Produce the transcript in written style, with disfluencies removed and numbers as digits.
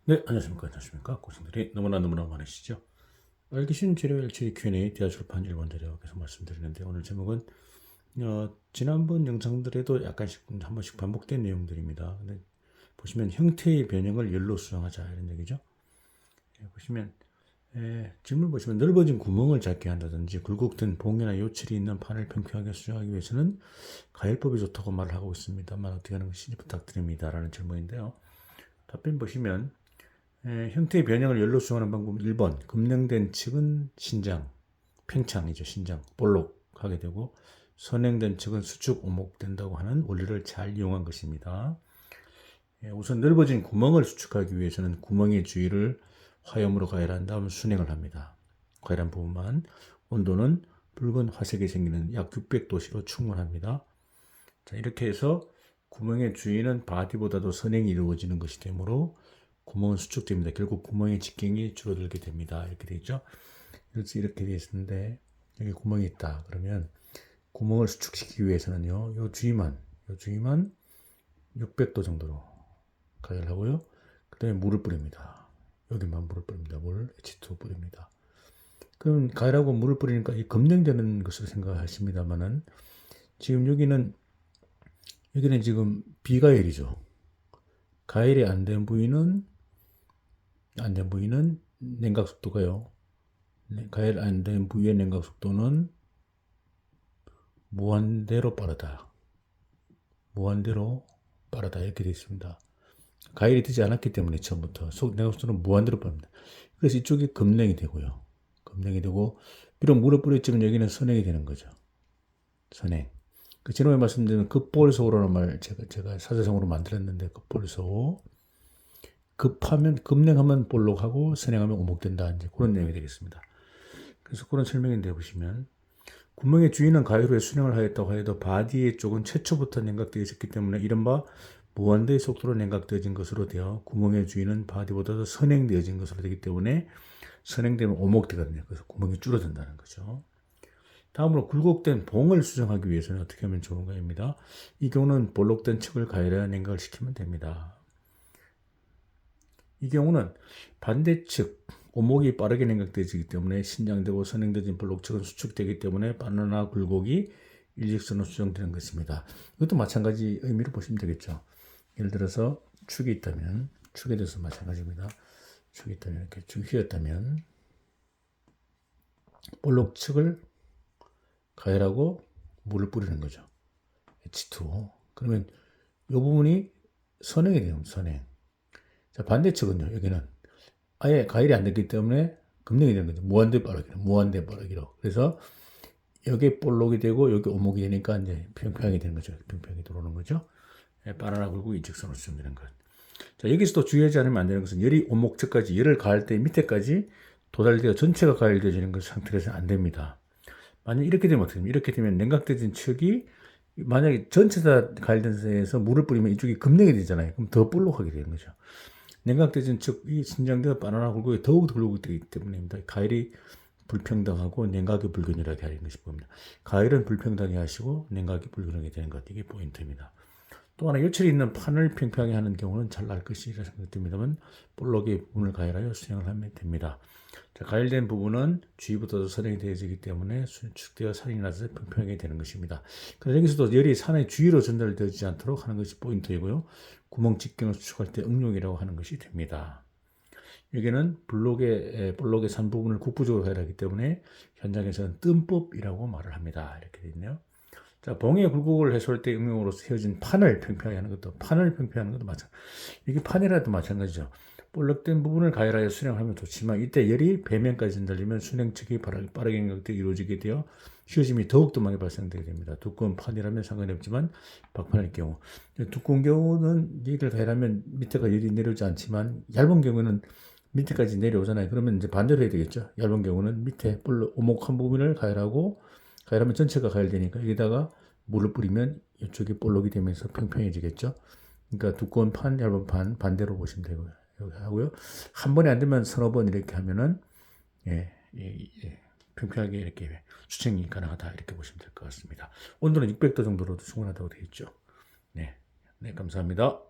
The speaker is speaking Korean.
네, 안녕하십니까. 고생들이 너무나 많으시죠? 알기 쉬운 재료 일치 Q&A 대하출판 1번 재료에서 말씀드리는데 오늘 제목은 지난번 영상들에도 약간씩 한 번씩 반복된 내용들입니다. 근데 보시면 형태의 변형을 열로 수정하자 이런 얘기죠. 보시면 질문 보시면 넓어진 구멍을 작게 한다든지 굴곡된 봉이나 요철이 있는 판을 평평하게 수정하기 위해서는 가열법이 좋다고 말을 하고 있습니다만 어떻게 하는 것인지 부탁드립니다. 라는 질문인데요. 답변 보시면 형태의 변형을 열로 수정하는 방법은 1번 급냉된 측은 신장, 팽창이죠. 신장, 볼록하게 되고 선행된 측은 수축, 오목된다고 하는 원리를 잘 이용한 것입니다. 우선 넓어진 구멍을 수축하기 위해서는 구멍의 주위를 화염으로 가열한 다음 순행을 합니다. 가열한 부분만 온도는 붉은 화색이 생기는 약 600도씨로 충분합니다. 자, 이렇게 해서 구멍의 주위는 바디보다도 선행이 이루어지는 것이 되므로 구멍은 수축됩니다. 결국 구멍의 직경이 줄어들게 됩니다. 이렇게 되어 있죠. 그래서 이렇게 되어 있는데 여기 구멍이 있다. 그러면 구멍을 수축시키기 위해서는요. 요 주위만 600도 정도로 가열하고요. 그 다음에 물을 뿌립니다. 여기만 물을 뿌립니다. 물 H2 뿌립니다. 그럼 가열하고 물을 뿌리니까 이 급냉되는 것으로 생각하십니다만은 지금 여기는 지금 비가열이죠. 가열이 안 된 부위는 냉각 속도가요. 가열 안 된 부위의 냉각 속도는 무한대로 빠르다. 이렇게 되어 있습니다. 가열이 되지 않았기 때문에 처음부터 냉각 속도는 무한대로 빠릅니다. 그래서 이쪽이 급냉이 되고요. 급냉이 되고 비록 물을 뿌렸지만 여기는 선행이 되는 거죠. 선행. 그 지난번에 말씀드린 급볼소라는 말 제가 사자성어로 만들었는데 급볼소. 급냉하면 볼록하고 선행하면 오목된다. 이제 그런 내용이 되겠습니다. 그래서 그런 설명인데 보시면 구멍의 주위는 가열 후에 순행을 하였다고 해도 바디의 쪽은 최초부터 냉각되어 있었기 때문에 이른바 무한대의 속도로 냉각되어진 것으로 되어 구멍의 주위는 바디보다도 선행되어진 것으로 되기 때문에 선행되면 오목되거든요. 그래서 구멍이 줄어든다는 거죠. 다음으로 굴곡된 봉을 수정하기 위해서는 어떻게 하면 좋은가입니다. 이 경우는 볼록된 측을 가열해야 냉각을 시키면 됩니다. 이 경우는 반대측 오목이 빠르게 냉각되기 때문에 신장되고 선행되어진 볼록측은 수축되기 때문에 바나나 굴곡이 일직선으로 수정되는 것입니다. 이것도 마찬가지 의미로 보시면 되겠죠. 예를 들어서 축이 있다면 축에 대해서 마찬가지입니다. 축이 있다면 이렇게 축이 휘었다면 볼록측을 가열하고 물을 뿌리는 거죠. H2O. 그러면 이 부분이 선행이 돼요. 선행. 자, 반대측은요. 여기는 아예 가열이 안 됐기 때문에 급냉이 되는 거죠. 무한대 빠르기로. 그래서 여기 볼록이 되고 여기 오목이 되니까 이제 평평하게 되는 거죠. 평평하게 들어오는 거죠. 바나나 굴고 이직선으로 수정되는 것. 자, 여기서 또 주의하지 않으면 안 되는 것은 열이 오목측까지 열을 가할 때 밑에까지 도달되어 전체가 가열되어지는 것 상태에서는 안 됩니다. 만약 이렇게 되면 어떻게 됩니까? 이렇게 되면 냉각되어진 측이 만약에 전체 다 가열된 상태에서 물을 뿌리면 이쪽이 급냉이 되잖아요. 그럼 더 볼록하게 되는 거죠. 냉각되어진 측이 신장되어 바나나 굴곡이 더욱 굴곡되기 때문입니다. 가열이 불평등하고 냉각이 불균형하게 하는 것이 보입니다. 가열은 불평등하게 하시고 냉각이 불균형하게 되는 것. 이게 포인트입니다. 또 하나 요철이 있는 판을 평평하게 하는 경우는 잘 날 것이라 생각됩니다만 볼록의 부분을 가열하여 수행을 하면 됩니다. 자, 가열된 부분은 주위부터도 선행이 되어지기 때문에 수축되어 살이 나서 평평하게 되는 것입니다. 그래서 여기서도 열이 산의 주위로 전달되지 않도록 하는 것이 포인트이고요. 구멍 직경을 수축할 때 응용이라고 하는 것이 됩니다. 여기는 볼록의 산 부분을 국부적으로 가열하기 때문에 현장에서는 뜸법이라고 말을 합니다. 이렇게 되어 있네요. 자, 봉의 굴곡을 해소할 때 응용으로 세워진 판을 평평하게 하는 것도 마찬가지. 이게 판이라도 마찬가지죠. 볼록된 부분을 가열하여 순행하면 좋지만 이때 열이 배면까지 전달되면 순행측이 빠르게 냉각되어 이루어지게 되어 휘어짐이 더욱더 많이 발생되게 됩니다. 두꺼운 판이라면 상관이 없지만 박판일 경우 두꺼운 경우는 이걸 가열하면 밑에가 열이 내려오지 않지만 얇은 경우는 밑에까지 내려오잖아요. 그러면 이제 반대로 해야 되겠죠. 얇은 경우는 밑에 오목한 부분을 가열하면 전체가 가열되니까 여기다가 물을 뿌리면 이쪽이 볼록이 되면서 평평해지겠죠. 그러니까 두꺼운 판, 얇은 판 반대로 보시면 되고요. 여기 하고요. 한 번에 안 되면 서너 번 이렇게 하면은 평평하게 이렇게 수정이 가능하다 이렇게 보시면 될 것 같습니다. 온도는 600도 정도로도 충분하다고 되어 있죠. 네, 감사합니다.